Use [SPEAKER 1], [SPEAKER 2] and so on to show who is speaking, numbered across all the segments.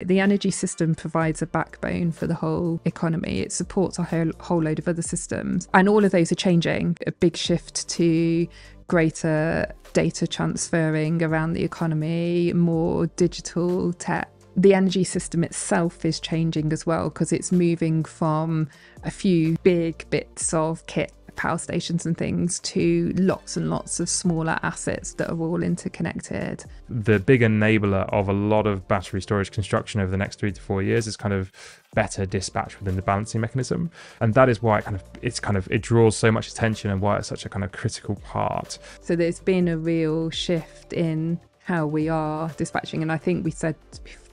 [SPEAKER 1] The energy system provides a backbone for the whole economy. It supports a whole load of other systems. And all of those are changing. A big shift to greater data transferring around the economy, more digital tech. The energy system itself is changing as well, because it's moving from a few big bits of kit, power stations and things, to lots and lots of smaller assets that are all interconnected.
[SPEAKER 2] The big enabler of a lot of battery storage construction over the next 3 to 4 years is kind of better dispatch within the balancing mechanism. And that is why it draws so much attention and why it's such a kind of critical part.
[SPEAKER 1] So there's been a real shift in how we are dispatching. And I think we said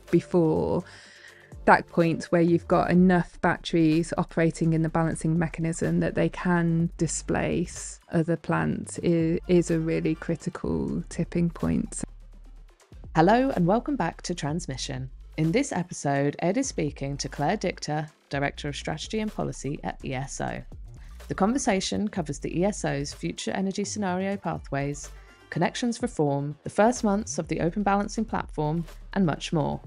[SPEAKER 1] before, that point where you've got enough batteries operating in the balancing mechanism that they can displace other plants is a really critical tipping point.
[SPEAKER 3] Hello and welcome back to Transmission. In this episode, Ed is speaking to Claire Dykta, Director of Strategy and Policy at ESO. The conversation covers the ESO's future energy scenario pathways, connections reform, the first months of the open balancing platform, and much more.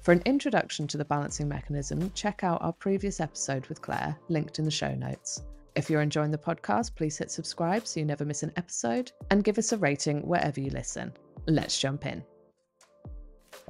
[SPEAKER 3] For an introduction to the balancing mechanism, check out our previous episode with Claire, linked in the show notes. If you're enjoying the podcast, please hit subscribe so you never miss an episode, and give us a rating wherever you listen. Let's jump in.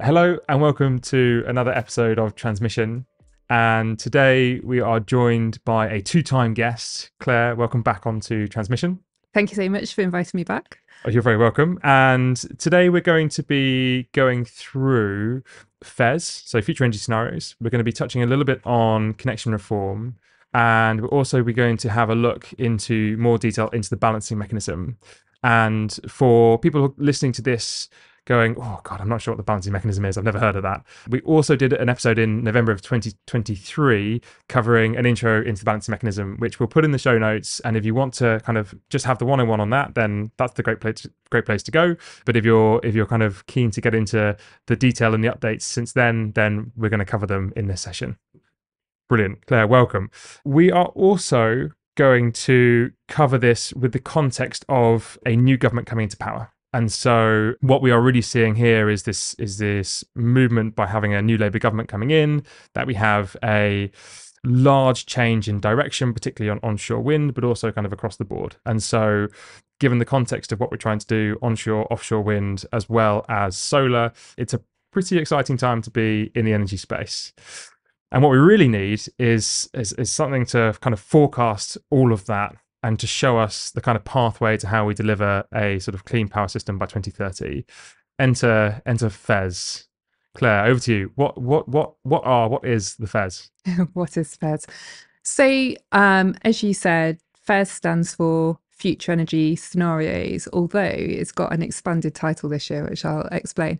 [SPEAKER 2] Hello and welcome to another episode of Transmission. And today we are joined by a two-time guest. Claire, welcome back onto Transmission.
[SPEAKER 1] Thank you so much for inviting me back.
[SPEAKER 2] Oh, you're very welcome. And today we're going to be going through FES, so future energy scenarios. We're going to be touching a little bit on connection reform, and we're also going to have a look into more detail into the balancing mechanism. And for people listening to this going, oh God, I'm not sure what the balancing mechanism is, I've never heard of that. We also did an episode in November of 2023 covering an intro into the balancing mechanism, which we'll put in the show notes. And if you want to kind of just have the one-on-one on that, then that's the great place to go. But if you're kind of keen to get into the detail and the updates since then we're going to cover them in this session. Brilliant. Claire, welcome. We are also going to cover this with the context of a new government coming into power. And so what we are really seeing here is this movement by having a new Labour government coming in, that we have a large change in direction, particularly on onshore wind, but also kind of across the board. And so given the context of what we're trying to do, onshore, offshore wind, as well as solar, it's a pretty exciting time to be in the energy space. And what we really need is something to kind of forecast all of that and to show us the kind of pathway to how we deliver a sort of clean power system by 2030. Enter FES. Claire, over to you. What is the FES?
[SPEAKER 1] What is FES? So, as you said, FES stands for Future Energy Scenarios, although it's got an expanded title this year, which I'll explain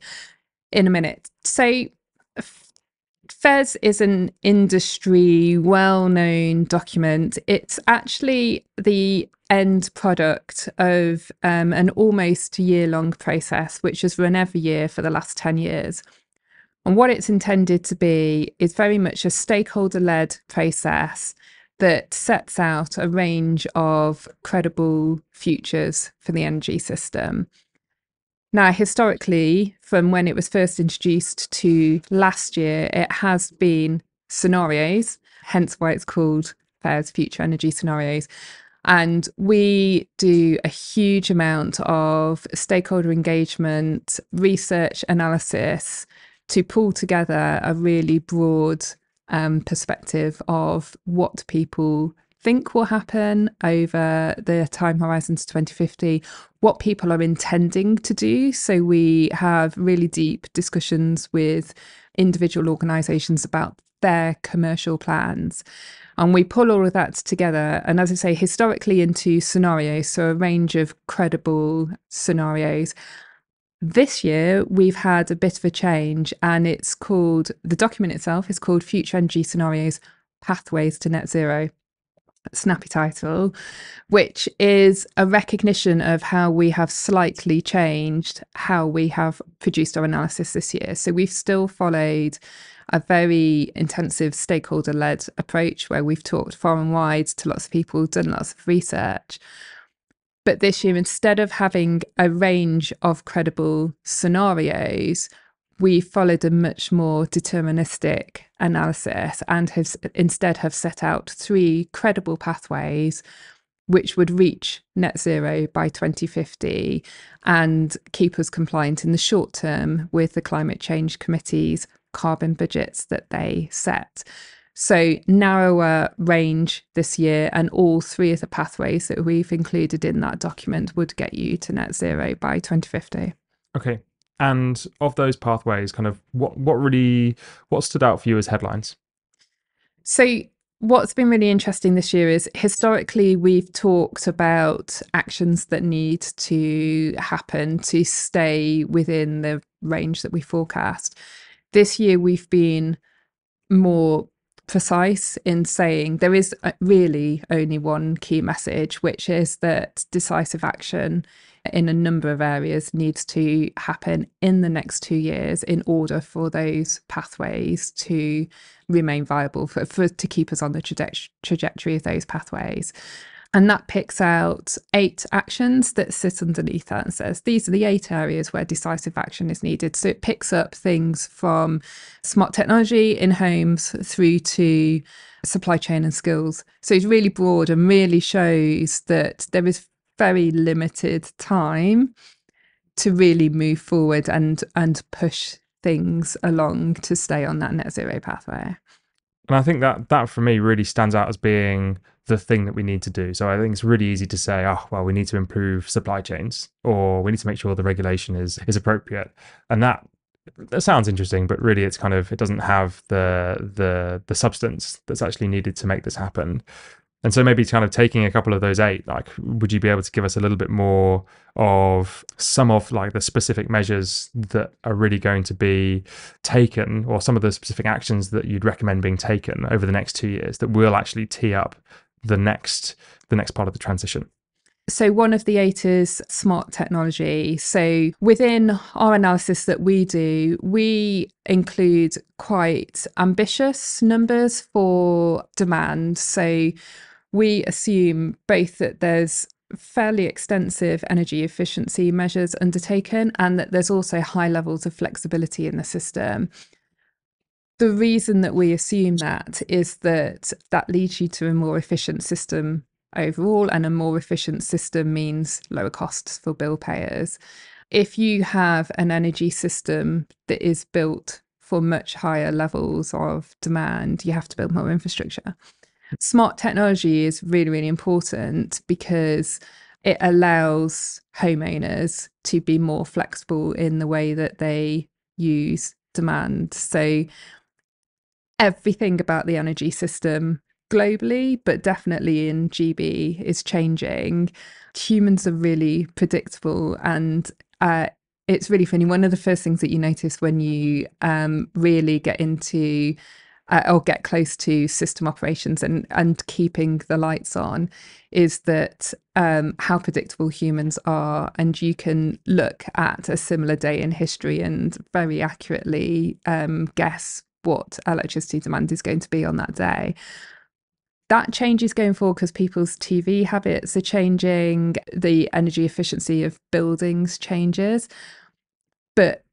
[SPEAKER 1] in a minute. So, FES is an industry well-known document. It's actually the end product of an almost year-long process, which has run every year for the last 10 years. And what it's intended to be is very much a stakeholder-led process that sets out a range of credible futures for the energy system. Now, historically, from when it was first introduced to last year, it has been scenarios, hence why it's called FES, Future Energy Scenarios. And we do a huge amount of stakeholder engagement, research, analysis to pull together a really broad perspective of what people think will happen over the time horizon to 2050, what people are intending to do. So we have really deep discussions with individual organisations about their commercial plans. And we pull all of that together, and as I say, historically into scenarios, so a range of credible scenarios. This year, we've had a bit of a change, and it's called, the document itself is called Future Energy Scenarios, Pathways to Net Zero. Snappy title, which is a recognition of how we have slightly changed how we have produced our analysis this year. So we've still followed a very intensive stakeholder-led approach where we've talked far and wide to lots of people, done lots of research. But this year, instead of having a range of credible scenarios, we followed a much more deterministic analysis and have set out 3 credible pathways which would reach net zero by 2050 and keep us compliant in the short term with the Climate Change Committee's carbon budgets that they set. So narrower range this year, and all 3 of the pathways that we've included in that document would get you to net zero by 2050.
[SPEAKER 2] Okay. And of those pathways, kind of what stood out for you as headlines?
[SPEAKER 1] So what's been really interesting this year is historically we've talked about actions that need to happen to stay within the range that we forecast. This year we've been more precise in saying there is really only one key message, which is that decisive action in a number of areas needs to happen in the next 2 years in order for those pathways to remain viable, for to keep us on the trajectory of those pathways. And that picks out 8 actions that sit underneath that and says these are the 8 areas where decisive action is needed. So it picks up things from smart technology in homes through to supply chain and skills. So it's really broad and really shows that there is very limited time to really move forward and push things along to stay on that net zero pathway.
[SPEAKER 2] And I think that for me really stands out as being the thing that we need to do. So I think it's really easy to say, oh, well, we need to improve supply chains, or we need to make sure the regulation is appropriate. And that sounds interesting, but really it's kind of, it doesn't have the substance that's actually needed to make this happen. And so maybe kind of taking a couple of those 8, like, would you be able to give us a little bit more of some of like the specific measures that are really going to be taken, or some of the specific actions that you'd recommend being taken over the next 2 years that will actually tee up the next part of the transition?
[SPEAKER 1] So one of the 8 is smart technology. So within our analysis that we do, we include quite ambitious numbers for demand. So we assume both that there's fairly extensive energy efficiency measures undertaken and that there's also high levels of flexibility in the system. The reason that we assume that is that leads you to a more efficient system overall, and a more efficient system means lower costs for bill payers. If you have an energy system that is built for much higher levels of demand, you have to build more infrastructure. Smart technology is really, really important because it allows homeowners to be more flexible in the way that they use demand. So everything about the energy system globally, but definitely in GB, is changing. Humans are really predictable, and it's really funny. One of the first things that you notice when you really get into or get close to system operations and keeping the lights on is that how predictable humans are. And you can look at a similar day in history and very accurately guess what electricity demand is going to be on that day. That changes going forward because people's TV habits are changing, the energy efficiency of buildings changes. But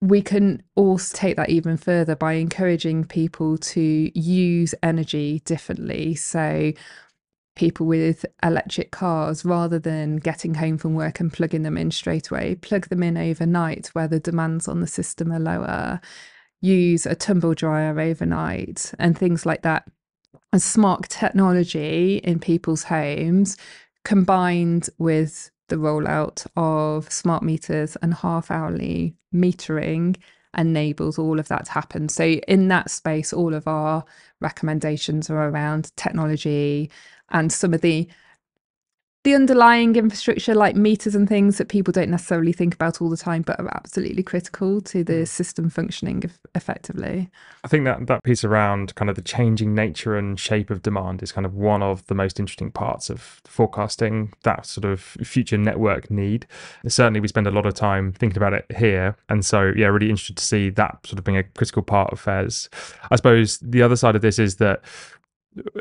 [SPEAKER 1] we can also take that even further by encouraging people to use energy differently. So people with electric cars, rather than getting home from work and plugging them in straight away, plug them in overnight where the demands on the system are lower. Use a tumble dryer overnight and things like that. And smart technology in people's homes, combined with the rollout of smart meters and half-hourly metering, enables all of that to happen. So in that space, all of our recommendations are around technology and some of the underlying infrastructure like meters and things that people don't necessarily think about all the time, but are absolutely critical to the system functioning effectively.
[SPEAKER 2] I think that piece around kind of the changing nature and shape of demand is kind of one of the most interesting parts of forecasting that sort of future network need. Certainly we spend a lot of time thinking about it here. And so, yeah, really interested to see that sort of being a critical part of FAIRs. I suppose the other side of this is that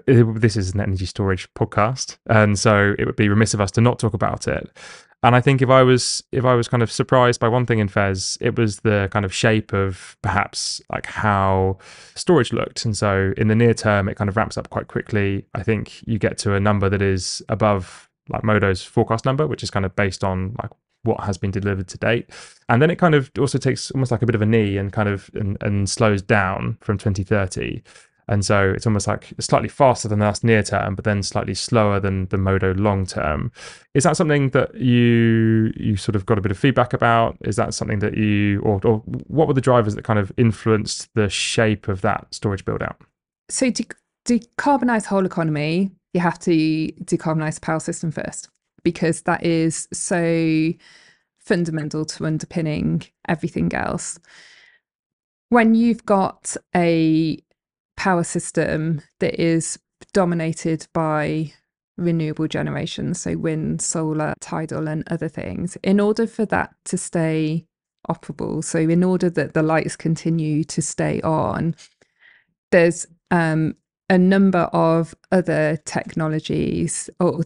[SPEAKER 2] this is an energy storage podcast, and so it would be remiss of us to not talk about it. And I think if I was kind of surprised by one thing in Fez, it was the kind of shape of perhaps like how storage looked. And so in the near term, it kind of ramps up quite quickly. I think you get to a number that is above like Modo's forecast number, which is kind of based on like what has been delivered to date. And then it kind of also takes almost like a bit of a knee and kind of and slows down from 2030. And so it's almost like slightly faster than us near term, but then slightly slower than the Modo long term. Is that something that you sort of got a bit of feedback about? Is that something that you, or what were the drivers that kind of influenced the shape of that storage build out?
[SPEAKER 1] So to decarbonize the whole economy, you have to decarbonize the power system first, because that is so fundamental to underpinning everything else. When you've got a power system that is dominated by renewable generation, so wind, solar, tidal, and other things, in order for that to stay operable, so in order that the lights continue to stay on, there's a number of other technologies or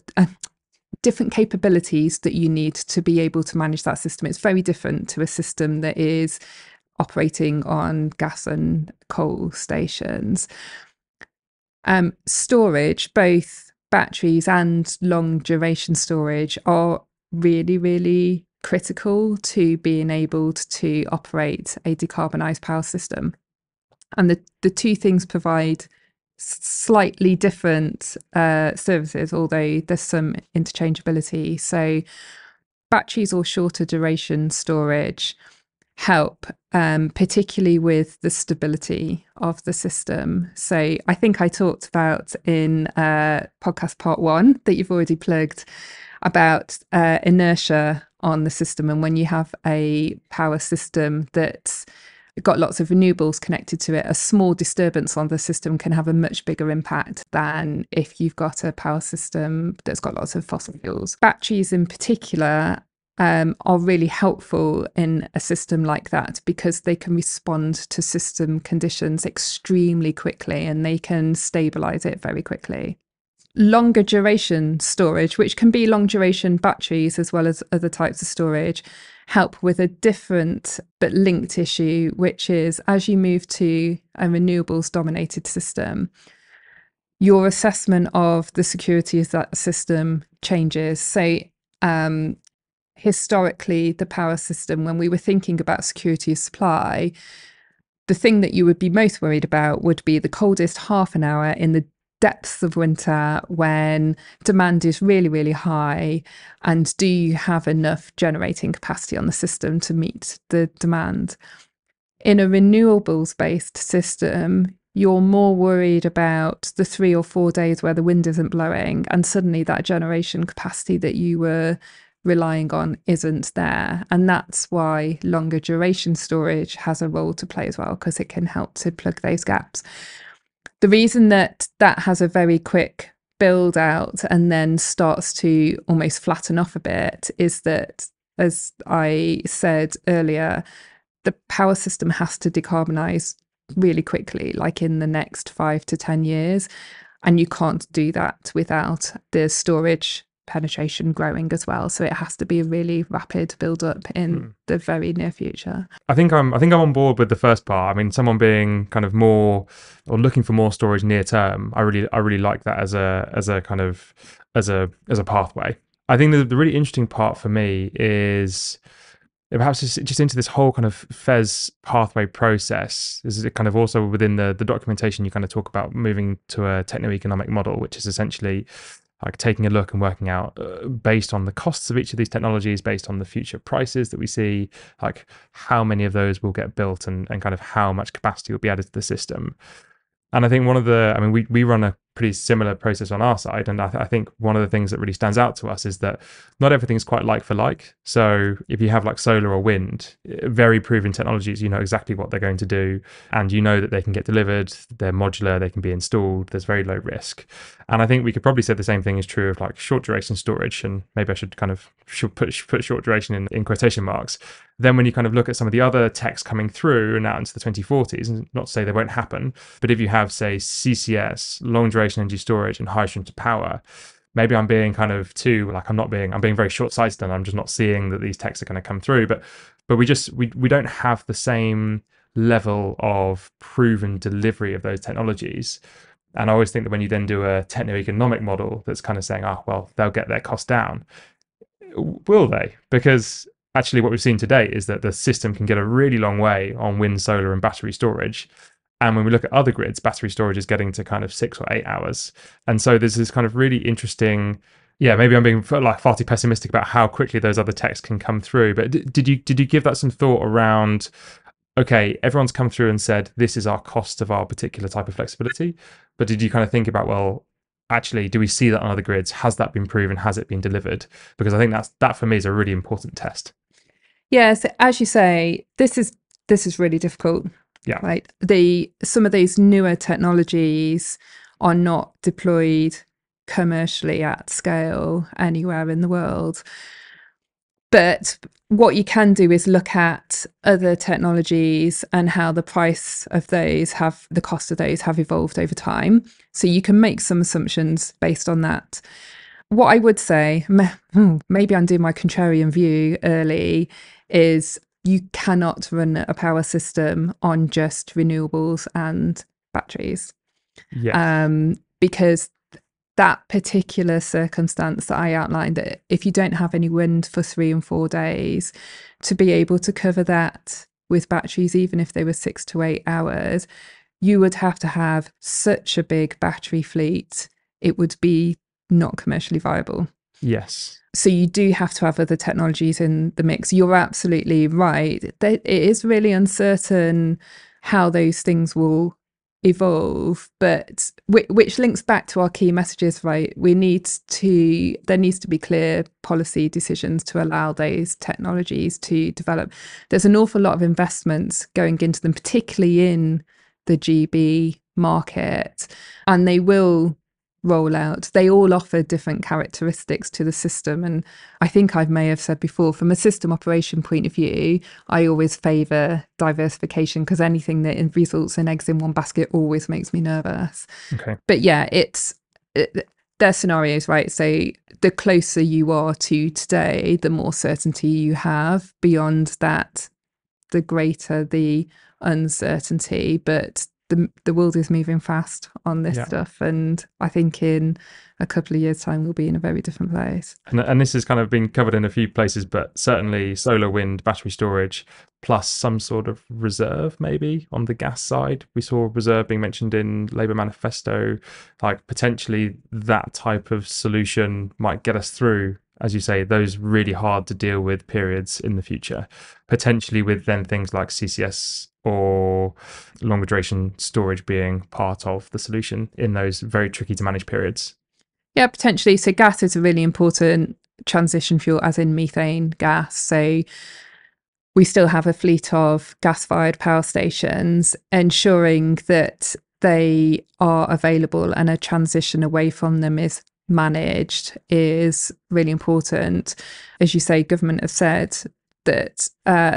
[SPEAKER 1] different capabilities that you need to be able to manage that system. It's very different to a system that is operating on gas and coal stations. Storage, both batteries and long duration storage, are really, really critical to being able to operate a decarbonised power system. And the two things provide slightly different services, although there's some interchangeability. So batteries or shorter duration storage help, particularly with the stability of the system. So I think I talked about in podcast part 1 that you've already plugged about inertia on the system. And when you have a power system that's got lots of renewables connected to it, a small disturbance on the system can have a much bigger impact than if you've got a power system that's got lots of fossil fuels. Batteries in particular are really helpful in a system like that because they can respond to system conditions extremely quickly and they can stabilize it very quickly. Longer duration storage, which can be long duration batteries as well as other types of storage, help with a different but linked issue, which is as you move to a renewables dominated system, your assessment of the security of that system changes. So historically, the power system, when we were thinking about security of supply, the thing that you would be most worried about would be the coldest half an hour in the depths of winter when demand is really, really high. And do you have enough generating capacity on the system to meet the demand? In a renewables-based system, you're more worried about the 3 or 4 days where the wind isn't blowing, and suddenly that generation capacity that you were relying on isn't there. And that's why longer duration storage has a role to play as well, because it can help to plug those gaps. The reason that that has a very quick build out and then starts to almost flatten off a bit is that, as I said earlier, the power system has to decarbonise really quickly, like in the next 5 to 10 years. And you can't do that without the storage penetration growing as well. So it has to be a really rapid build up in the very near future.
[SPEAKER 2] I think I'm on board with the first part. I mean, someone being kind of more or looking for more storage near term, I really like that as a kind of as a pathway. I think the really interesting part for me is perhaps just into this whole kind of Fez pathway process. Is it kind of also within the documentation you kind of talk about moving to a techno-economic model, which is essentially like taking a look and working out based on the costs of each of these technologies, based on the future prices that we see, like how many of those will get built and kind of how much capacity will be added to the system. And I think we run a pretty similar process on our side. And I think one of the things that really stands out to us is that not everything's quite like for like. So if you have like solar or wind, very proven technologies, you know exactly what they're going to do. And you know that they can get delivered, they're modular, they can be installed, there's very low risk. And I think we could probably say the same thing is true of like short duration storage. And maybe I should kind of put short duration in quotation marks. Then when you kind of look at some of the other techs coming through and out into the 2040s, and not to say they won't happen, but if you have, say, CCS, long duration energy storage, and hydrogen to power, maybe I'm being kind of too, like, I'm being very short-sighted, and I'm just not seeing that these texts are going to come through. But we don't have the same level of proven delivery of those technologies. And I always think that when you then do a techno-economic model that's kind of saying, oh, well, they'll get their cost down, will they? Because actually what we've seen today is that the system can get a really long way on wind, solar, and battery storage. And when we look at other grids, battery storage is getting to kind of 6 or 8 hours. And so there's this kind of really interesting, yeah, maybe I'm being like far too pessimistic about how quickly those other techs can come through. But did you give that some thought around, okay, everyone's come through and said, this is our cost of our particular type of flexibility. But did you kind of think about, well, actually, do we see that on other grids? Has that been proven? Has it been delivered? Because I think that for me is a really important test.
[SPEAKER 1] Yeah, so as you say, this is really difficult.
[SPEAKER 2] Yeah.
[SPEAKER 1] Right. Some of these newer technologies are not deployed commercially at scale anywhere in the world. But what you can do is look at other technologies and how the price of those the cost of those have evolved over time. So you can make some assumptions based on that. What I would say, maybe I'm doing my contrarian view early, is you cannot run a power system on just renewables and batteries.
[SPEAKER 2] Yeah.
[SPEAKER 1] Because that particular circumstance that I outlined, that if you don't have any wind for 3 and 4 days, to be able to cover that with batteries, even if they were 6 to 8 hours, you would have to have such a big battery fleet. It would be not commercially viable.
[SPEAKER 2] Yes.
[SPEAKER 1] So you do have to have other technologies in the mix. You're absolutely right. It is really uncertain how those things will evolve, but which links back to our key messages, right? There needs to be clear policy decisions to allow those technologies to develop. There's an awful lot of investments going into them, particularly in the GB market, and they will roll out. They all offer different characteristics to the system. And I think I may have said before, from a system operation point of view, I always favour diversification, because anything that results in eggs in one basket always makes me nervous.
[SPEAKER 2] Okay.
[SPEAKER 1] But yeah, there's scenarios, right? So the closer you are to today, the more certainty you have. Beyond that, the greater the uncertainty. But the world is moving fast on this stuff, and I think in a couple of years' time we'll be in a very different place.
[SPEAKER 2] And this has kind of been covered in a few places, but certainly solar, wind, battery storage, plus some sort of reserve maybe on the gas side. We saw reserve being mentioned in Labour manifesto. Like, potentially that type of solution might get us through, as you say, those really hard to deal with periods in the future, potentially with then things like CCS or longer duration storage being part of the solution in those very tricky to manage periods.
[SPEAKER 1] Yeah, potentially. So gas is a really important transition fuel, as in methane gas. So we still have a fleet of gas-fired power stations. Ensuring that they are available and a transition away from them is managed is really important. As you say, government have said that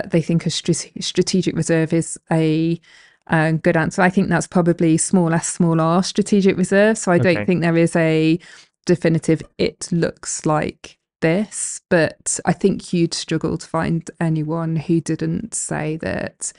[SPEAKER 1] they think a strategic reserve is a good answer. I think that's probably small r strategic reserve. So I don't think there is a definitive, it looks like this, but I think you'd struggle to find anyone who didn't say that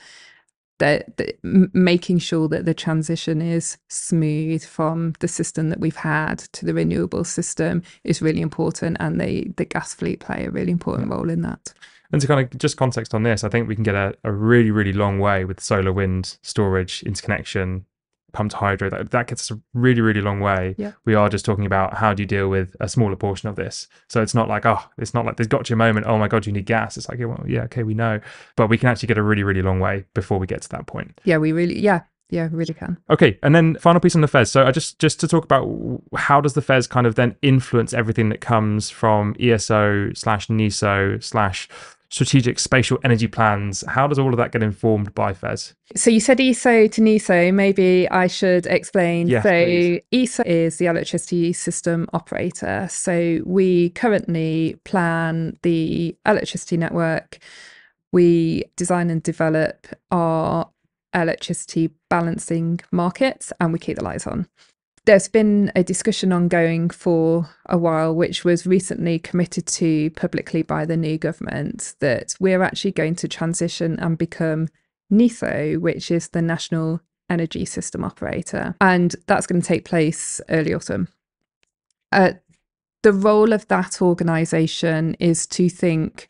[SPEAKER 1] making sure that the transition is smooth from the system that we've had to the renewable system is really important, and the gas fleet play a really important role in that.
[SPEAKER 2] And to kind of just context on this, I think we can get a really, really long way with solar, wind, storage, interconnection, pumped hydro. That gets us a really, really long way.
[SPEAKER 1] Yeah.
[SPEAKER 2] We are just talking about how do you deal with a smaller portion of this. So it's not like this gotcha moment, oh my God, you need gas. It's like, well, yeah, okay, we know. But we can actually get a really, really long way before we get to that point.
[SPEAKER 1] Yeah, we really can.
[SPEAKER 2] Okay, and then final piece on the FES. So I just to talk about, how does the FES kind of then influence everything that comes from ESO/NESO/ strategic spatial energy plans? How does all of that get informed by FES?
[SPEAKER 1] So you said ESO to NESO. Maybe I should explain.
[SPEAKER 2] Yes,
[SPEAKER 1] so
[SPEAKER 2] please.
[SPEAKER 1] ESO is the electricity system operator. So we currently plan the electricity network. We design and develop our electricity balancing markets, and we keep the lights on. there's been a discussion ongoing for a while, which was recently committed to publicly by the new government, that we're actually going to transition and become NESO, which is the National Energy System Operator. And that's going to take place early autumn. The role of that organisation is to think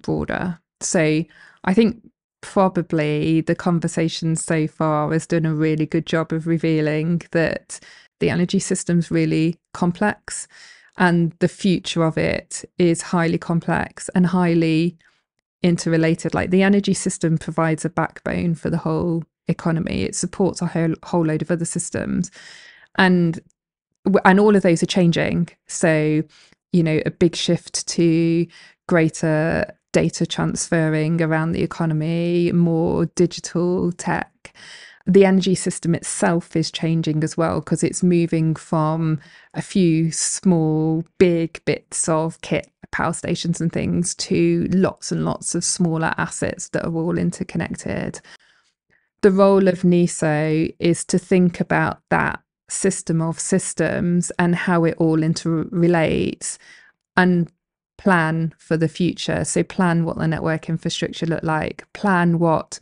[SPEAKER 1] broader. So I think probably the conversation so far has done a really good job of revealing that the energy system's really complex, and the future of it is highly complex and highly interrelated. Like, the energy system provides a backbone for the whole economy. It supports a whole load of other systems, and all of those are changing. So, a big shift to greater data transferring around the economy, more digital tech. The energy system itself is changing as well, because it's moving from a few small, big bits of kit, power stations and things, to lots and lots of smaller assets that are all interconnected. The role of NESO is to think about that system of systems and how it all interrelates, and plan for the future. So plan what the network infrastructure look like, plan what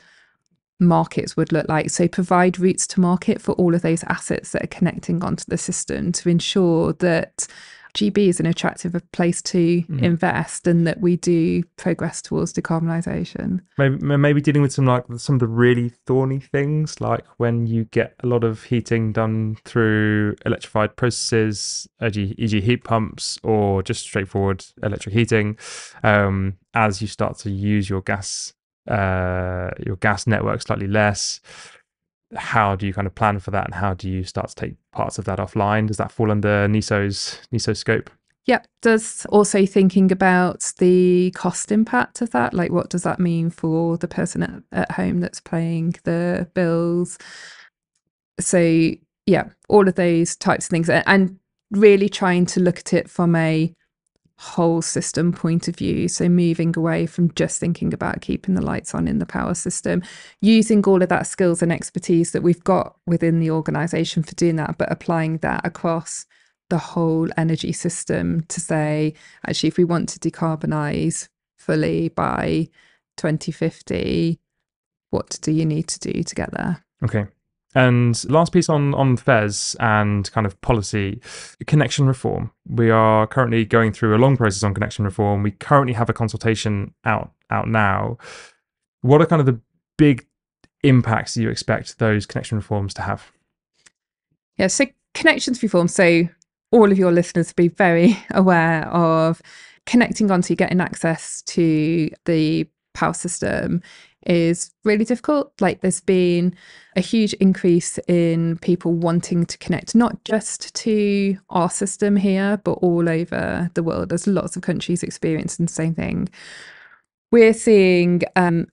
[SPEAKER 1] markets would look like. So provide routes to market for all of those assets that are connecting onto the system, to ensure that GB is an attractive place to invest, and that we do progress towards decarbonisation.
[SPEAKER 2] Maybe dealing with some of the really thorny things, like when you get a lot of heating done through electrified processes, e.g. heat pumps, or just straightforward electric heating, as you start to use your gas network slightly less. How do you kind of plan for that, and how do you start to take parts of that offline? Does that fall under NESO's scope?
[SPEAKER 1] Yep. Does also thinking about the cost impact of that, like what does that mean for the person at home that's paying the bills? So yeah, all of those types of things, and really trying to look at it from a whole system point of view. So moving away from just thinking about keeping the lights on in the power system, using all of that skills and expertise that we've got within the organisation for doing that, but applying that across the whole energy system to say, actually, if we want to decarbonise fully by 2050, what do you need to do to get there?
[SPEAKER 2] Okay. And last piece on FES and kind of policy, connection reform. We are currently going through a long process on connection reform. We currently have a consultation out now. What are kind of the big impacts you expect those connection reforms to have?
[SPEAKER 1] Yeah, so connections reform. So all of your listeners will be very aware of connecting onto, getting access to the power system is really difficult. Like, there's been a huge increase in people wanting to connect, not just to our system here, but all over the world. There's lots of countries experiencing the same thing. We're seeing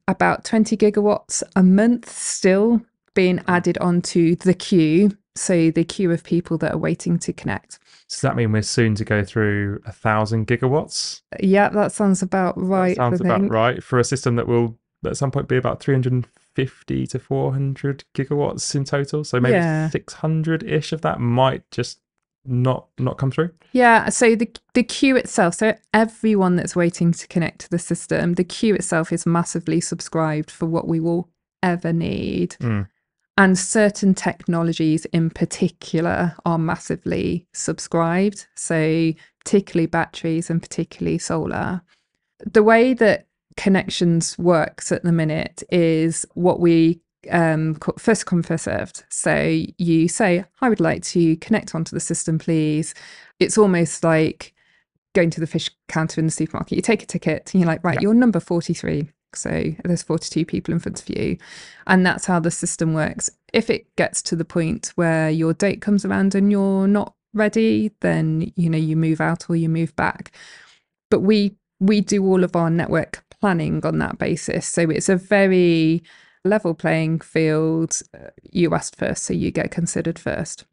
[SPEAKER 1] about 20 gigawatts a month still being added onto the queue. So the queue of people that are waiting to connect.
[SPEAKER 2] Does that mean we're soon to go through 1,000 gigawatts?
[SPEAKER 1] Yeah, that sounds about right.
[SPEAKER 2] That sounds about right for a system that will at some point be about 350 to 400 gigawatts in total. So maybe 600-ish of that might just not come through.
[SPEAKER 1] Yeah, so the queue itself, so everyone that's waiting to connect to the system, the queue itself is massively subscribed for what we will ever need. And certain technologies in particular are massively subscribed, so particularly batteries and particularly solar. The way that connections works at the minute is what we call first come, first served. So you say, I would like to connect onto the system, please. It's almost like going to the fish counter in the supermarket. You take a ticket and you're like, right, you're number 43. So there's 42 people in front of you. And that's how the system works. If it gets to the point where your date comes around and you're not ready, then, you move out or you move back. But we do all of our network planning on that basis. So it's a very level playing field. You asked first, so you get considered first.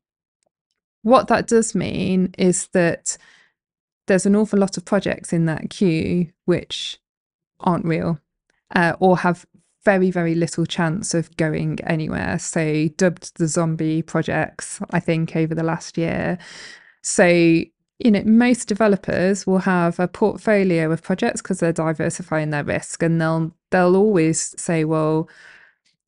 [SPEAKER 1] What that does mean is that there's an awful lot of projects in that queue which aren't real. Or have very, very little chance of going anywhere. So dubbed the zombie projects, I think, over the last year. So, most developers will have a portfolio of projects because they're diversifying their risk, and they'll always say, well,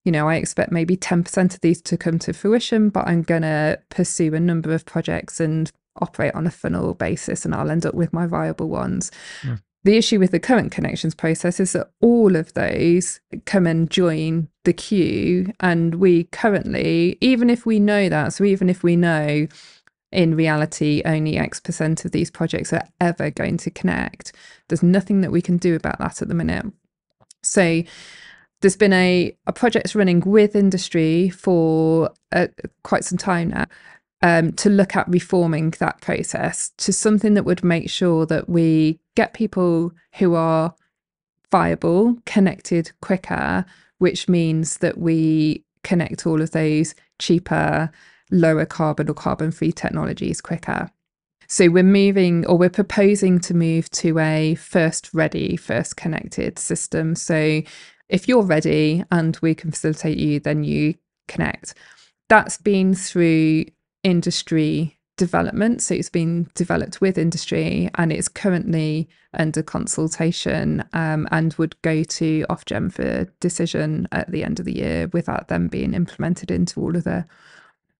[SPEAKER 1] I expect maybe 10% of these to come to fruition, but I'm going to pursue a number of projects and operate on a funnel basis, and I'll end up with my viable ones. The issue with the current connections process is that all of those come and join the queue. And we currently, even if we know that, so even if we know in reality only X% of these projects are ever going to connect, there's nothing that we can do about that at the minute. So there's been a project running with industry for quite some time now, to look at reforming that process to something that would make sure that we get people who are viable connected quicker, which means that we connect all of those cheaper, lower carbon or carbon-free technologies quicker. So we're proposing to move to a first ready, first connected system. So if you're ready and we can facilitate you, then you connect. That's been through industry development. So it's been developed with industry, and it's currently under consultation, and would go to Ofgem for decision at the end of the year, without them being implemented into all of the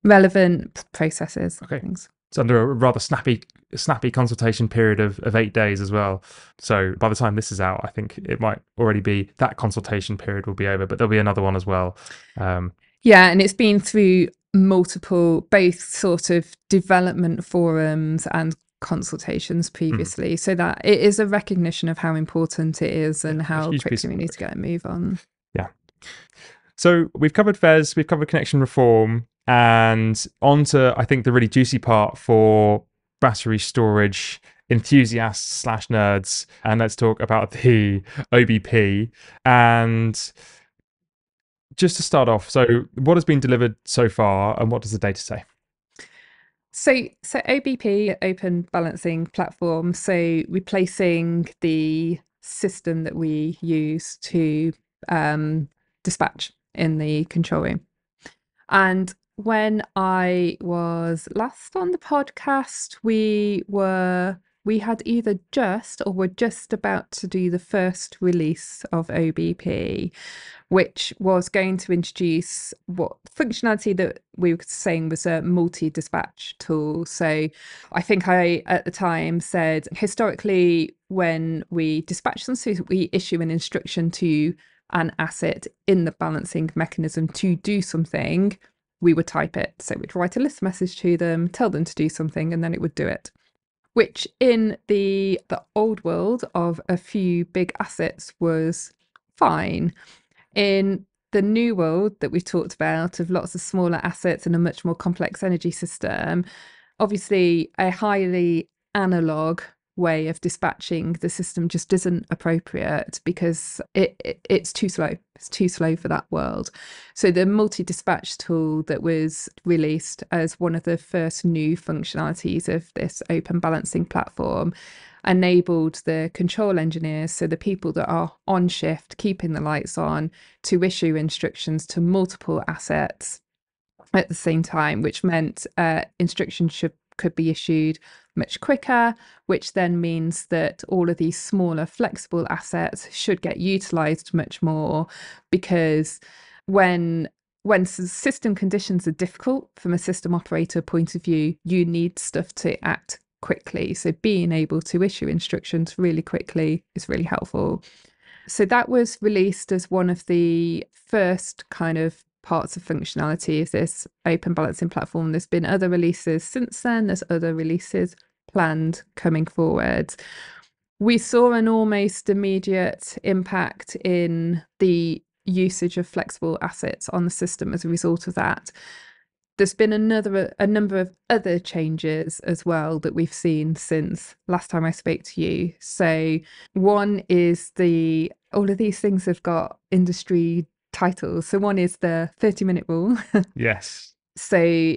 [SPEAKER 1] relevant processes.
[SPEAKER 2] Okay.
[SPEAKER 1] Things.
[SPEAKER 2] It's under a rather snappy consultation period of 8 days as well. So by the time this is out, I think it might already be that consultation period will be over, but there'll be another one as well.
[SPEAKER 1] Yeah, and it's been through multiple, both sort of development forums and consultations previously, so that it is a recognition of how important it is and how quickly we need to get a move on.
[SPEAKER 2] Yeah. So we've covered FES, we've covered connection reform, and on to, I think, the really juicy part for battery storage enthusiasts / nerds. And let's talk about the OBP. And just to start off, so what has been delivered so far, and what does the data say?
[SPEAKER 1] So OBP, Open Balancing Platform, so replacing the system that we use to dispatch in the control room. And when I was last on the podcast, we had either just or were just about to do the first release of OBP, which was going to introduce what functionality that we were saying was a multi-dispatch tool. So I think I, at the time, said historically when we dispatch them, so we issue an instruction to an asset in the balancing mechanism to do something, we would type it. So we'd write a list message to them, tell them to do something, and then it would do it. Which in the old world of a few big assets was fine. In the new world that we've talked about of lots of smaller assets and a much more complex energy system, obviously a highly analog way of dispatching the system just isn't appropriate, because it's too slow. It's too slow for that world. So the multi-dispatch tool that was released as one of the first new functionalities of this open balancing platform enabled the control engineers, so the people that are on shift keeping the lights on, to issue instructions to multiple assets at the same time, which meant instructions could be issued much quicker, which then means that all of these smaller flexible assets should get utilized much more, because when system conditions are difficult from a system operator point of view, you need stuff to act quickly. So being able to issue instructions really quickly is really helpful. So that was released as one of the first kind of parts of functionality of this open balancing platform. There's been other releases since then. There's other releases planned coming forward. We saw an almost immediate impact in the usage of flexible assets on the system as a result of that. There's been a number of other changes as well that we've seen since last time I spoke to you. So one is all of these things have got industry titles. So one is the 30-minute rule.
[SPEAKER 2] Yes.
[SPEAKER 1] So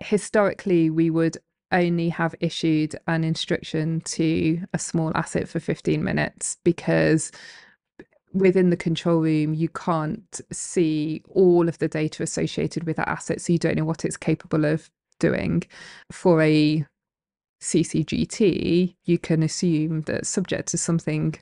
[SPEAKER 1] historically, we would only have issued an instruction to a small asset for 15 minutes, because within the control room, you can't see all of the data associated with that asset, so you don't know what it's capable of doing. For a CCGT, you can assume that subject to something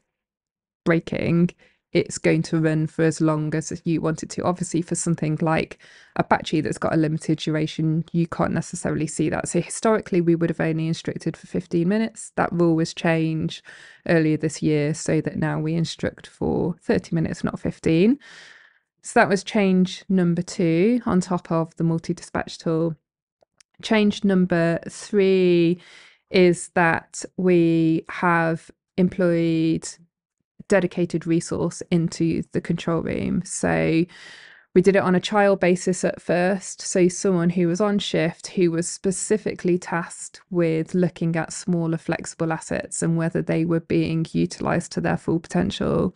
[SPEAKER 1] breaking, it's going to run for as long as you want it to. Obviously, for something like a battery that's got a limited duration, you can't necessarily see that. So historically, we would have only instructed for 15 minutes. That rule was changed earlier this year so that now we instruct for 30 minutes, not 15. So that was change number 2 on top of the multi-dispatch tool. Change number 3 is that we have employed dedicated resource into the control room. So we did it on a trial basis at first. So someone who was on shift, who was specifically tasked with looking at smaller flexible assets and whether they were being utilised to their full potential.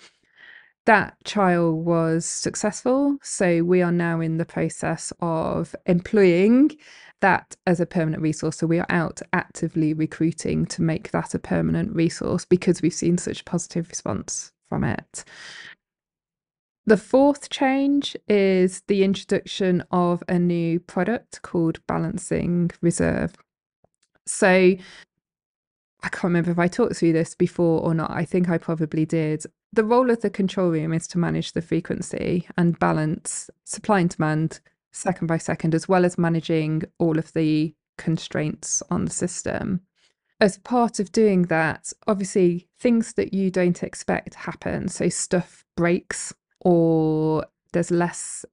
[SPEAKER 1] That trial was successful. So we are now in the process of employing that as a permanent resource. So we are out actively recruiting to make that a permanent resource because we've seen such positive response from it. The 4th change is the introduction of a new product called Balancing Reserve. So I can't remember if I talked through this before or not. I think I probably did. The role of the control room is to manage the frequency and balance supply and demand second by second, as well as managing all of the constraints on the system. As part of doing that, obviously, things that you don't expect happen. So stuff breaks, or there's less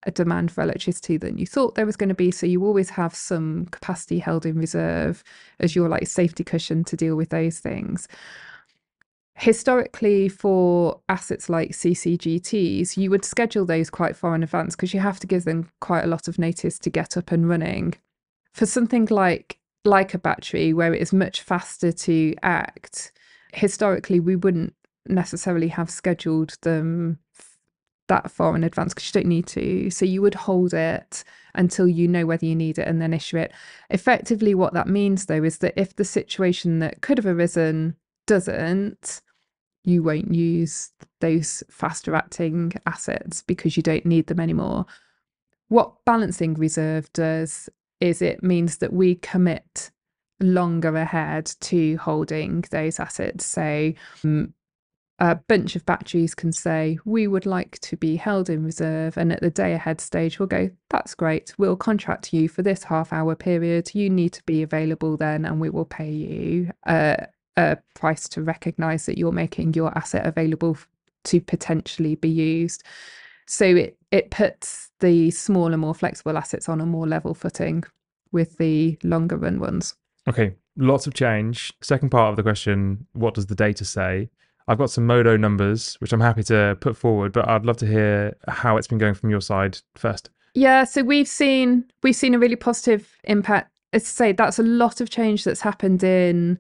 [SPEAKER 1] a demand for electricity than you thought there was going to be. So you always have some capacity held in reserve as your like safety cushion to deal with those things. Historically, for assets like CCGTs, you would schedule those quite far in advance because you have to give them quite a lot of notice to get up and running. For something like a battery, where it is much faster to act, historically, we wouldn't necessarily have scheduled them that far in advance because you don't need to. So you would hold it until you know whether you need it and then issue it. Effectively, what that means, though, is that if the situation that could have arisen doesn't, you won't use those faster acting assets because you don't need them anymore. What Balancing Reserve does is it means that we commit longer ahead to holding those assets. So a bunch of batteries can say, we would like to be held in reserve. And at the day ahead stage, we'll go, that's great. We'll contract you for this half-hour period. You need to be available then, and we will pay you a price to recognise that you're making your asset available to potentially be used. So it puts the smaller, more flexible assets on a more level footing with the longer run ones.
[SPEAKER 2] Okay, lots of change. Second part of the question, what does the data say? I've got some Modo numbers, which I'm happy to put forward, but I'd love to hear how it's been going from your side first.
[SPEAKER 1] Yeah, so we've seen a really positive impact. As I say, that's a lot of change that's happened in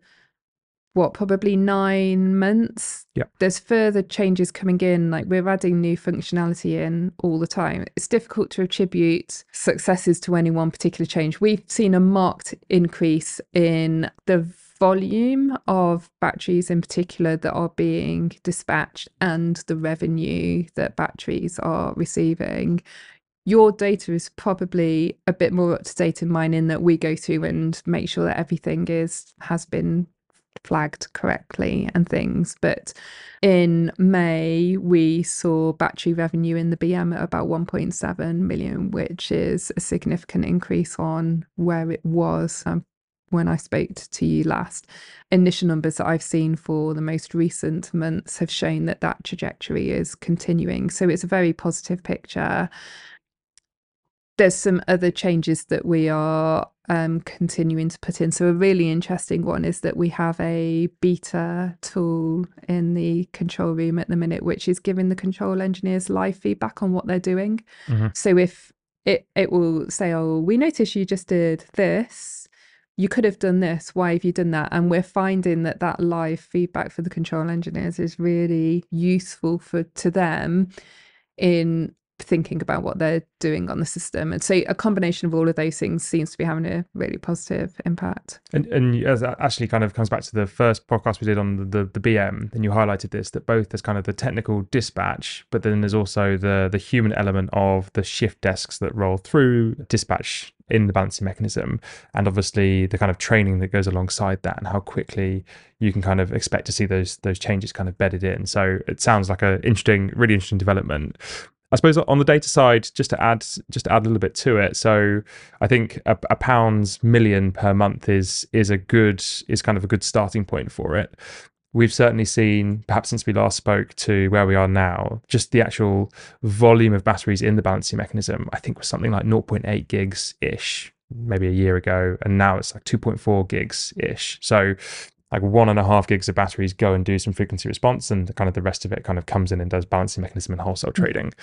[SPEAKER 1] probably 9 months.
[SPEAKER 2] Yeah.
[SPEAKER 1] There's further changes coming in, like we're adding new functionality in all the time. It's difficult to attribute successes to any one particular change. We've seen a marked increase in the volume of batteries in particular that are being dispatched and the revenue that batteries are receiving. Your data is probably a bit more up to date in mine, in that we go through and make sure that everything has been flagged correctly and things. But in May, we saw battery revenue in the BM at about 1.7 million, which is a significant increase on where it was when I spoke to you last. Initial numbers that I've seen for the most recent months have shown that trajectory is continuing. So it's a very positive picture. There's some other changes that we are continuing to put in. So a really interesting one is that we have a beta tool in the control room at the minute, which is giving the control engineers live feedback on what they're doing.
[SPEAKER 2] Mm-hmm.
[SPEAKER 1] So if it will say, oh, we noticed you just did this, you could have done this, why have you done that? And we're finding that live feedback for the control engineers is really useful to them in thinking about what they're doing on the system. And so a combination of all of those things seems to be having a really positive impact.
[SPEAKER 2] And as that actually kind of comes back to the first podcast we did on the BM, and you highlighted this, that both there's kind of the technical dispatch, but then there's also the human element of the shift desks that roll through dispatch in the balancing mechanism, and obviously the kind of training that goes alongside that, and how quickly you can kind of expect to see those changes kind of bedded in. So it sounds like a really interesting development. I suppose on the data side, just to add a little bit to it. So I think a pounds million per month is kind of a good starting point for it. We've certainly seen, perhaps since we last spoke to where we are now, just the actual volume of batteries in the balancing mechanism, I think was something like 0.8 gigs ish, maybe a year ago. And now it's like 2.4 gigs ish. So like 1.5 gigs of batteries go and do some frequency response, and kind of the rest of it kind of comes in and does balancing mechanism and wholesale trading.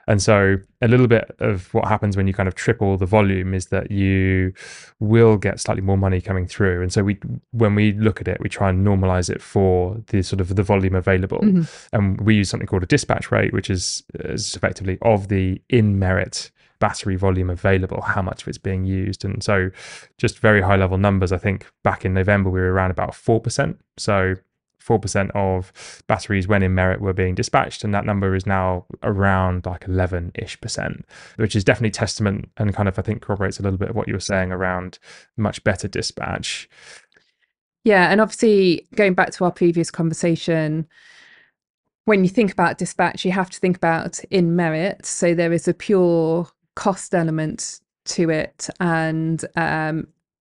[SPEAKER 2] And so a little bit of what happens when you kind of triple the volume is that you will get slightly more money coming through. And so when we look at it, we try and normalize it for the sort of the volume available. And we use something called a dispatch rate, which is effectively of the in-merit battery volume available, how much of it's being used. And so just very high level numbers, I think back in November we were around about 4%. So 4% of batteries when in merit were being dispatched, and that number is now around like 11-ish%, which is definitely testament and kind of, I think, corroborates a little bit of what you were saying around much better dispatch.
[SPEAKER 1] Yeah, and obviously going back to our previous conversation, when you think about dispatch, you have to think about in merit. So there is a pure cost element to it, and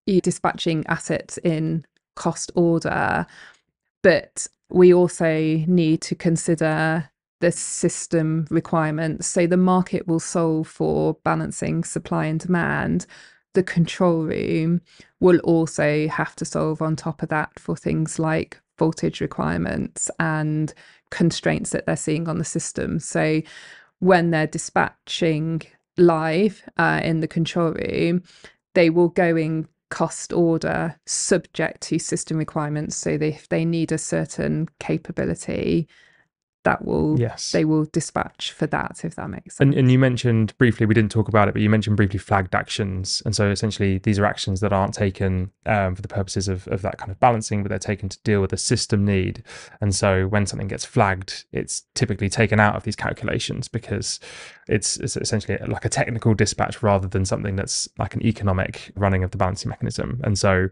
[SPEAKER 1] you're dispatching assets in cost order. But we also need to consider the system requirements. So the market will solve for balancing supply and demand. The control room will also have to solve on top of that for things like voltage requirements and constraints that they're seeing on the system. So when they're dispatching live in the control room, they will go in cost order subject to system requirements. So if they need a certain capability, they will dispatch for that, if that makes sense.
[SPEAKER 2] And you mentioned briefly, we didn't talk about it, but you mentioned briefly flagged actions. And so essentially these are actions that aren't taken for the purposes of that kind of balancing, but they're taken to deal with a system need. And so when something gets flagged, it's typically taken out of these calculations because it's essentially like a technical dispatch rather than something that's like an economic running of the balancing mechanism. And so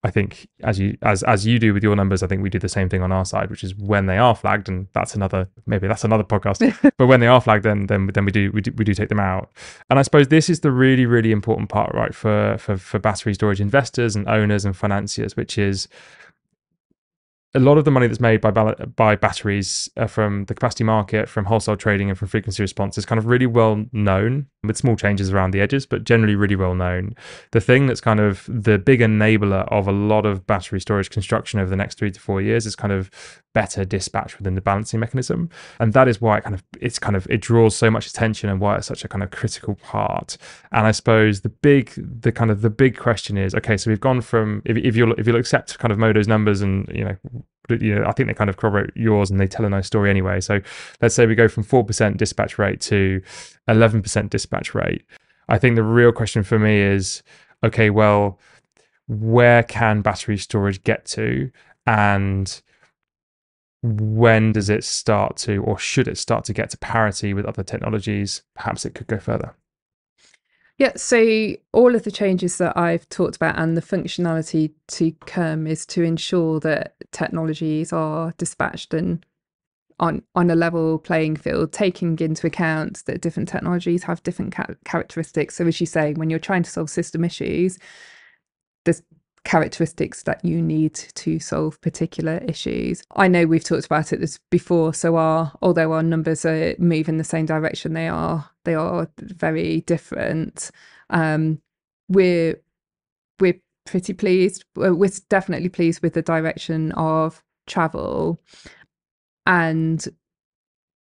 [SPEAKER 2] I think as you do with your numbers, I think we do the same thing on our side, which is when they are flagged, and that's another podcast. But when they are flagged, then we do take them out. And I suppose this is the really, really important part, right, for battery storage investors and owners and financiers, which is a lot of the money that's made by batteries from the capacity market, from wholesale trading, and from frequency response is kind of really well known, with small changes around the edges, but generally really well known. The thing that's kind of the big enabler of a lot of battery storage construction over the next 3 to 4 years is kind of better dispatch within the balancing mechanism. And that is why it draws so much attention, and why it's such a kind of critical part. And I suppose the big question is, okay, so we've gone from, if you'll accept kind of Modo's numbers, and I think they kind of corroborate yours and they tell a nice story anyway. So let's say we go from 4% dispatch rate to 11% dispatch rate. I think the real question for me is, okay, well, where can battery storage get to? And when does it start to, or should it start to get to parity with other technologies? Perhaps it could go further.
[SPEAKER 1] Yeah, so all of the changes that I've talked about and the functionality to come is to ensure that technologies are dispatched and on a level playing field, taking into account that different technologies have different characteristics. So as you say, when you're trying to solve system issues, there's characteristics that you need to solve particular issues. I know we've talked about it this before, so although our numbers are move in the same direction, they are very different. We're pretty pleased. We're definitely pleased with the direction of travel, and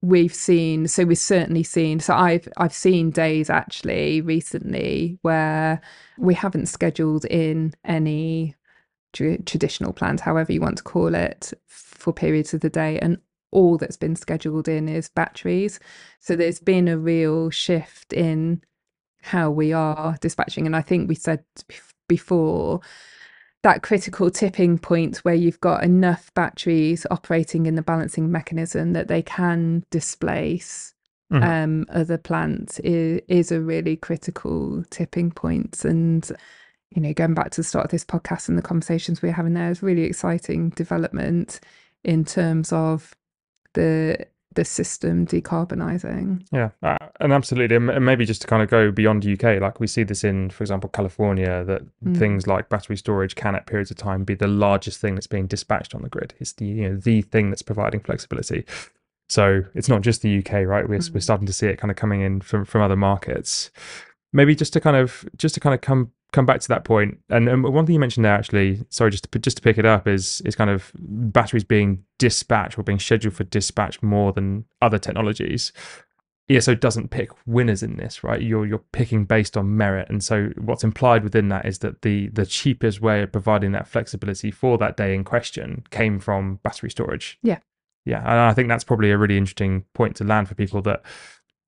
[SPEAKER 1] we've certainly seen, so I've seen days actually recently where we haven't scheduled in any traditional plans, however you want to call it, for periods of the day, and all that's been scheduled in is batteries. So there's been a real shift in how we are dispatching. And I think we said before, that critical tipping point where you've got enough batteries operating in the balancing mechanism that they can displace other plants is a really critical tipping point. And going back to the start of this podcast and the conversations we're having there, is really exciting development in terms of the system decarbonising.
[SPEAKER 2] Yeah, and absolutely. And maybe just to kind of go beyond UK, like we see this in, for example, California, that things like battery storage can at periods of time be the largest thing that's being dispatched on the grid. It's the thing that's providing flexibility. So it's not just the UK, right? We're starting to see it kind of coming in from other markets. Maybe just to kind of come back to that point, and one thing you mentioned there, actually, sorry, just to pick it up, is kind of batteries being dispatched or being scheduled for dispatch more than other technologies. ESO doesn't pick winners in this, right? You're picking based on merit, and so what's implied within that is that the cheapest way of providing that flexibility for that day in question came from battery storage. Yeah, and I think that's probably a really interesting point to land for people, that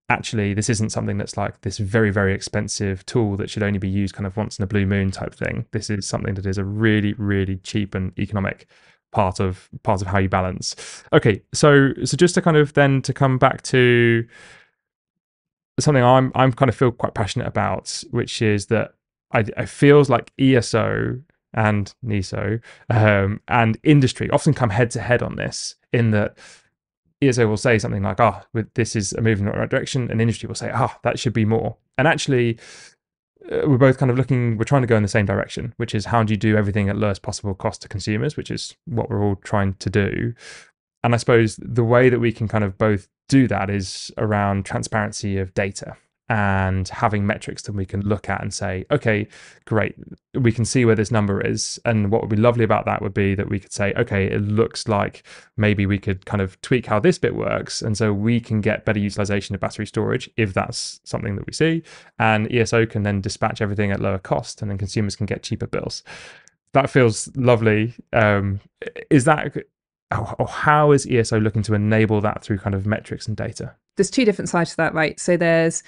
[SPEAKER 2] actually this isn't something that's like this very, very expensive tool that should only be used kind of once in a blue moon type thing. This is something that is a really, really cheap and economic part of how you balance. Okay, so just to kind of then to come back to something I'm kind of feel quite passionate about, which is that I feels like ESO and NESO and industry often come head to head on this, in that ESO will say something like, this is a move in the right direction, and industry will say, that should be more. And actually, we're both kind of we're trying to go in the same direction, which is how do you do everything at lowest possible cost to consumers, which is what we're all trying to do. And I suppose the way that we can kind of both do that is around transparency of data and having metrics that we can look at and say, okay, great, we can see where this number is. And what would be lovely about that would be that we could say, okay, it looks like maybe we could kind of tweak how this bit works. And so we can get better utilization of battery storage if that's something that we see. And ESO can then dispatch everything at lower cost, and then consumers can get cheaper bills. That feels lovely. Is that... or how is ESO looking to enable that through kind of metrics and data?
[SPEAKER 1] There's two different sides to that, right? So there's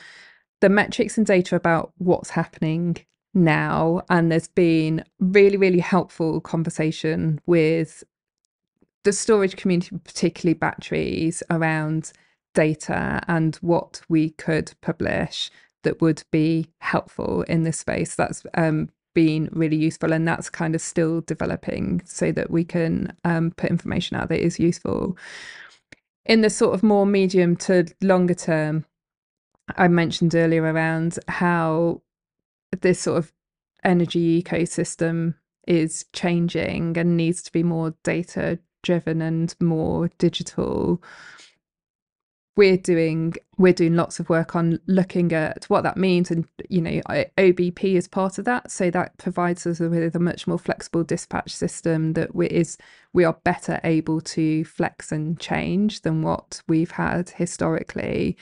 [SPEAKER 1] the metrics and data about what's happening now, and there's been really, really helpful conversation with the storage community, particularly batteries, around data and what we could publish that would be helpful in this space. That's been really useful, and that's kind of still developing so that we can put information out that is useful. In the sort of more medium to longer term, I mentioned earlier around how this sort of energy ecosystem is changing and needs to be more data driven and more digital. We're doing lots of work on looking at what that means, and OBP is part of that. So that provides us with a much more flexible dispatch system that we are better able to flex and change than what we've had historically.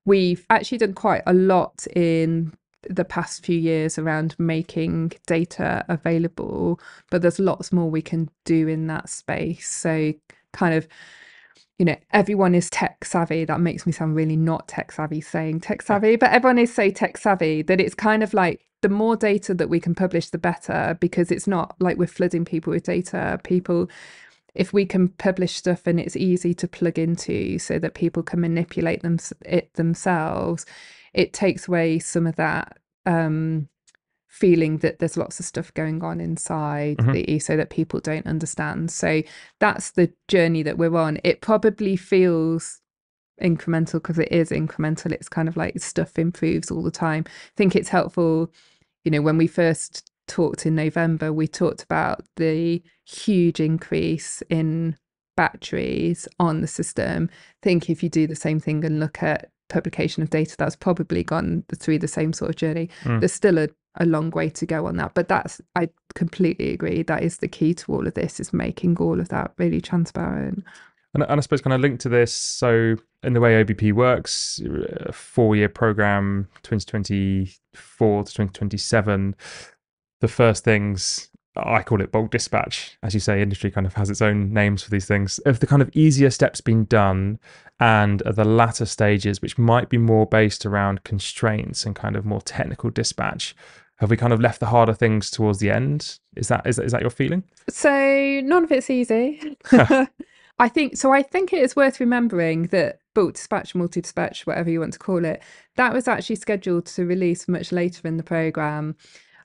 [SPEAKER 1] We've actually done quite a lot in the past few years around making data available, but there's lots more we can do in that space. So kind of, everyone is tech savvy. That makes me sound really not tech savvy saying tech savvy, but everyone is so tech savvy that it's kind of like the more data that we can publish, the better, because it's not like we're flooding people with data. If we can publish stuff and it's easy to plug into so that people can manipulate it themselves, it takes away some of that feeling that there's lots of stuff going on inside the ESO that people don't understand. So that's the journey that we're on. It probably feels incremental because it is incremental. It's kind of like stuff improves all the time. I think it's helpful, when we first talked in November, we talked about the huge increase in batteries on the system. I think if you do the same thing and look at publication of data, that's probably gone through the same sort of journey. There's still a long way to go on that, but I completely agree, that is the key to all of this, is making all of that really transparent.
[SPEAKER 2] And I suppose kind of linked to this, so in the way OBP works, a 4-year program, 2024 to 2027, the first things I call it bulk dispatch. As you say, industry kind of has its own names for these things. Have the kind of easier steps been done, and are the latter stages, which might be more based around constraints and kind of more technical dispatch, have we kind of left the harder things towards the end? Is that your feeling?
[SPEAKER 1] So none of it's easy. I think so. I think it is worth remembering that bulk dispatch, multi-dispatch, whatever you want to call it, that was actually scheduled to release much later in the programme.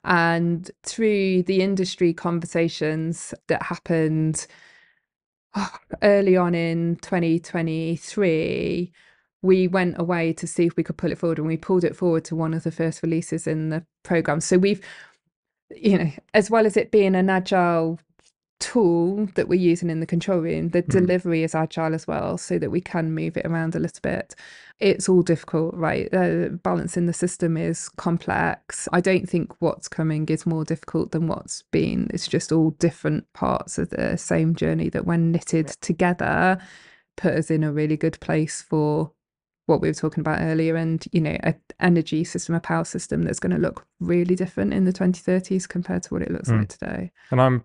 [SPEAKER 1] And through the industry conversations that happened early on in 2023, we went away to see if we could pull it forward, and we pulled it forward to one of the first releases in the programme. So we've, as well as it being an agile tool that we're using in the control room, the delivery is agile as well, so that we can move it around a little bit. It's all difficult, right? Balancing the system is complex. I don't think what's coming is more difficult than what's been. It's just all different parts of the same journey that, when knitted together, put us in a really good place for what we were talking about earlier, and an energy system, a power system that's going to look really different in the 2030s compared to what it looks like today.
[SPEAKER 2] And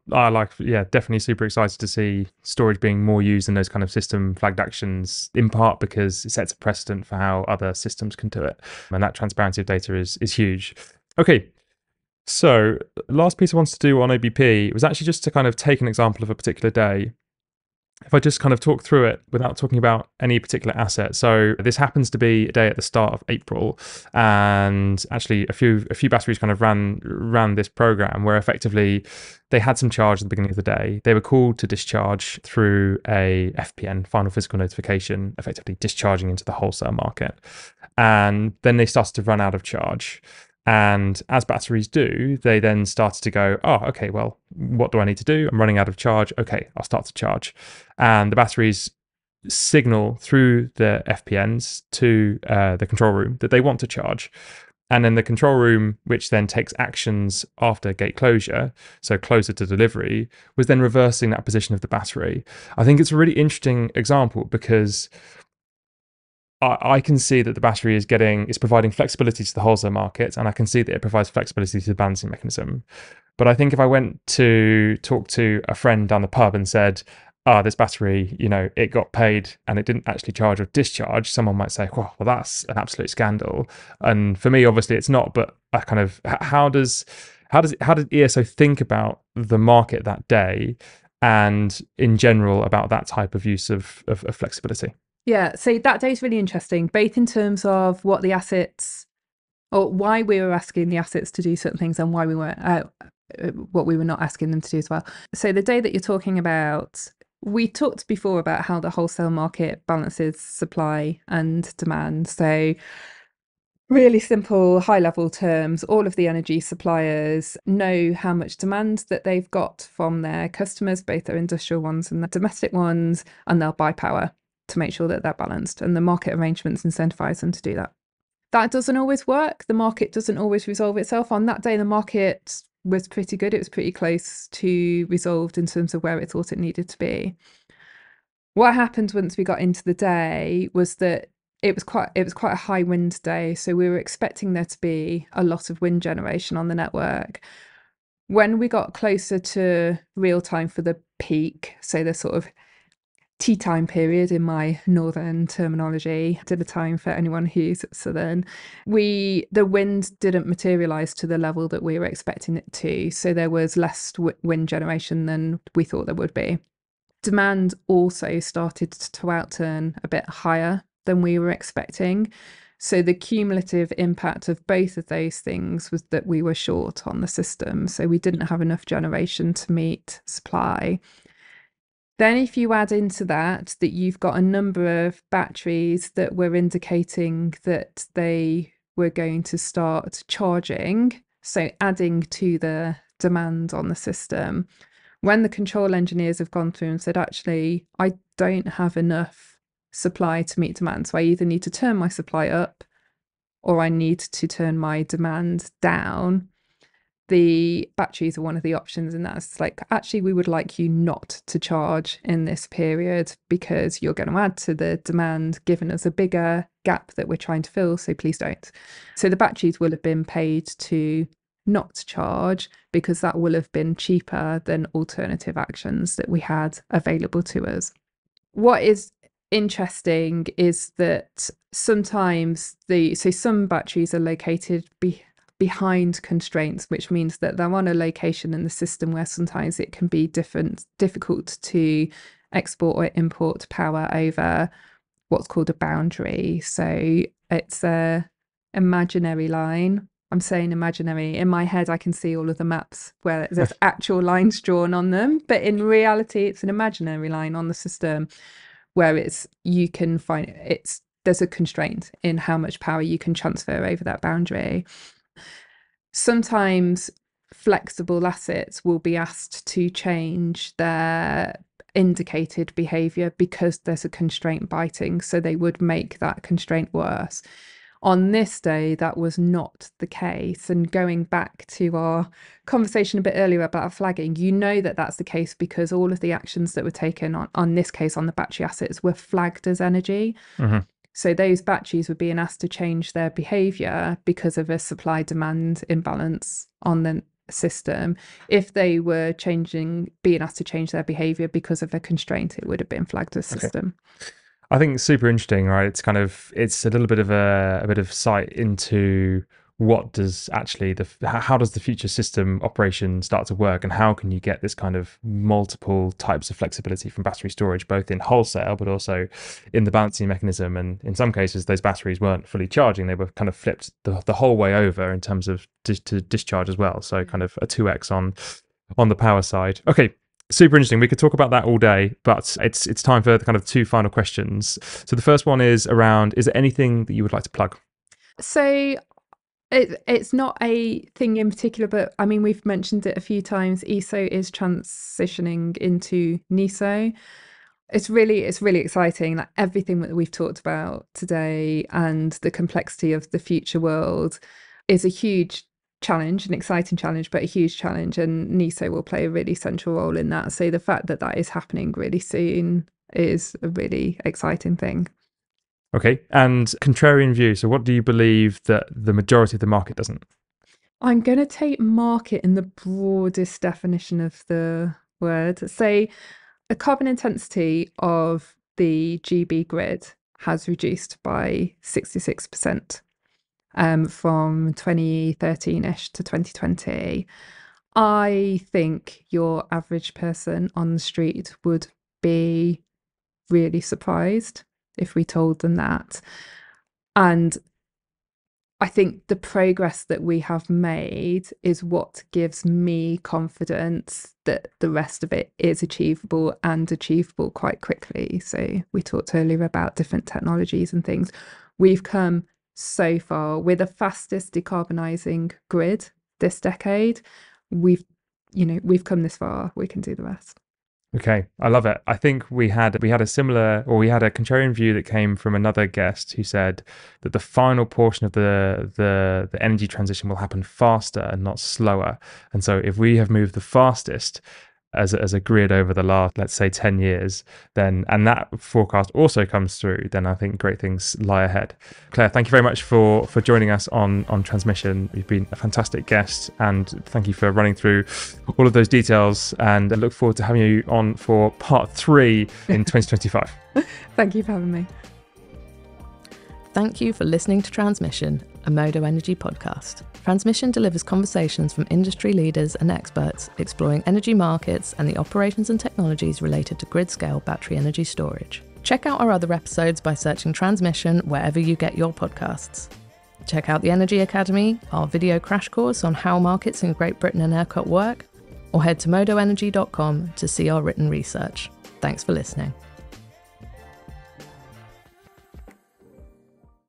[SPEAKER 2] definitely super excited to see storage being more used in those kind of system flagged actions, in part because it sets a precedent for how other systems can do it, and that transparency of data is huge. Okay, so last piece I wanted to do on OBP was actually just to kind of take an example of a particular day. If I just kind of talk through it without talking about any particular asset. So this happens to be a day at the start of April, and actually a few batteries kind of ran this program where effectively they had some charge at the beginning of the day. They were called to discharge through a FPN, final physical notification, effectively discharging into the wholesale market. And then they started to run out of charge. And as batteries do, they then started to go, oh, okay, well, what do I need to do? I'm running out of charge. Okay, I'll start to charge. And the batteries signal through the FPNs to the control room that they want to charge. And then the control room, which then takes actions after gate closure, so closer to delivery, was then reversing that position of the battery. I think it's a really interesting example because I can see that the battery is providing flexibility to the wholesale market, and I can see that it provides flexibility to the balancing mechanism. But I think if I went to talk to a friend down the pub and said, this battery, it got paid and it didn't actually charge or discharge, someone might say, well, that's an absolute scandal. And for me, obviously it's not, but I kind of, how did ESO think about the market that day, and in general about that type of use of flexibility?
[SPEAKER 1] Yeah, so that day is really interesting, both in terms of what the assets, or why we were asking the assets to do certain things, and why we weren't, what we were not asking them to do as well. So the day that you're talking about, we talked before about how the wholesale market balances supply and demand. So really simple, high-level terms, all of the energy suppliers know how much demand that they've got from their customers, both their industrial ones and the domestic ones, and they'll buy power to make sure that they're balanced, and the market arrangements incentivize them to do that. That doesn't always work. The market doesn't always resolve itself. On that day, the market was pretty good. It was pretty close to resolved in terms of where it thought it needed to be. What happened once we got into the day was that it was quite a high wind day, so we were expecting there to be a lot of wind generation on the network. When we got closer to real time for the peak, so the sort of tea time period in my northern terminology, dinner time for anyone who's southern, the wind didn't materialize to the level that we were expecting it to. So there was less wind generation than we thought there would be. Demand also started to outturn a bit higher than we were expecting. So the cumulative impact of both of those things was that we were short on the system. So we didn't have enough generation to meet supply. Then if you add into that you've got a number of batteries that were indicating that they were going to start charging, so adding to the demand on the system, when the control engineers have gone through and said, actually, I don't have enough supply to meet demand, so I either need to turn my supply up or I need to turn my demand down, the batteries are one of the options, and that's like, actually, we would like you not to charge in this period because you're going to add to the demand, giving us a bigger gap that we're trying to fill, so please don't. So the batteries will have been paid to not to charge, because that will have been cheaper than alternative actions that we had available to us. What is interesting is that sometimes some batteries are located behind constraints, which means that they're on a location in the system where sometimes it can be difficult to export or import power over what's called a boundary. So it's a imaginary line. I'm saying imaginary. In my head, I can see all of the maps where there's actual lines drawn on them, but in reality, it's an imaginary line on the system where there's a constraint in how much power you can transfer over that boundary. Sometimes flexible assets will be asked to change their indicated behavior because there's a constraint biting, so they would make that constraint worse. On this day, that was not the case. And going back to our conversation a bit earlier about flagging, that that's the case because all of the actions that were taken on this case on the battery assets were flagged as energy.
[SPEAKER 2] Mm-hmm.
[SPEAKER 1] So those batteries were being asked to change their behavior because of a supply-demand imbalance on the system. If they were being asked to change their behavior because of a constraint, it would have been flagged as system.
[SPEAKER 2] I think it's super interesting, right? It's a little bit of a bit of sight into what does actually how does the future system operation start to work, and how can you get this kind of multiple types of flexibility from battery storage, both in wholesale but also in the balancing mechanism. And in some cases, those batteries weren't fully charging; they were kind of flipped the whole way over in terms of to discharge as well. So kind of a 2x on the power side. Okay. Super interesting. We could talk about that all day, but it's time for the kind of two final questions. So the first one is around, is there anything that you would like to plug?
[SPEAKER 1] So it's not a thing in particular, but I mean, we've mentioned it a few times. ESO is transitioning into NESO. It's really exciting that everything that we've talked about today and the complexity of the future world is a huge challenge, an exciting challenge, but a huge challenge, and NESO will play a really central role in that. So the fact that that is happening really soon is a really exciting thing.
[SPEAKER 2] Okay, and contrarian view. So what do you believe that the majority of the market doesn't?
[SPEAKER 1] I'm going to take market in the broadest definition of the word. Say the carbon intensity of the GB grid has reduced by 66%. From 2013-ish to 2020. I think your average person on the street would be really surprised if we told them that. And I think the progress that we have made is what gives me confidence that the rest of it is achievable and achievable quite quickly. So we talked earlier about different technologies and things. We've come so far. We're the fastest decarbonising grid this decade. We've come this far. We can do the rest.
[SPEAKER 2] Okay, I love it. I think we had a contrarian view that came from another guest who said that the final portion of the energy transition will happen faster and not slower. And so if we have moved the fastest as a grid over the last, let's say, 10 years, then, and that forecast also comes through, then I think great things lie ahead. Claire, thank you very much for joining us on Transmission. You've been a fantastic guest, and thank you for running through all of those details, and I look forward to having you on for part 3 in 2025.
[SPEAKER 1] Thank you for having me.
[SPEAKER 3] Thank you for listening to Transmission, a Modo Energy podcast. Transmission delivers conversations from industry leaders and experts exploring energy markets and the operations and technologies related to grid-scale battery energy storage. Check out our other episodes by searching Transmission wherever you get your podcasts. Check out the Energy Academy, our video crash course on how markets in Great Britain and ERCOT work, or head to modoenergy.com to see our written research. Thanks for listening.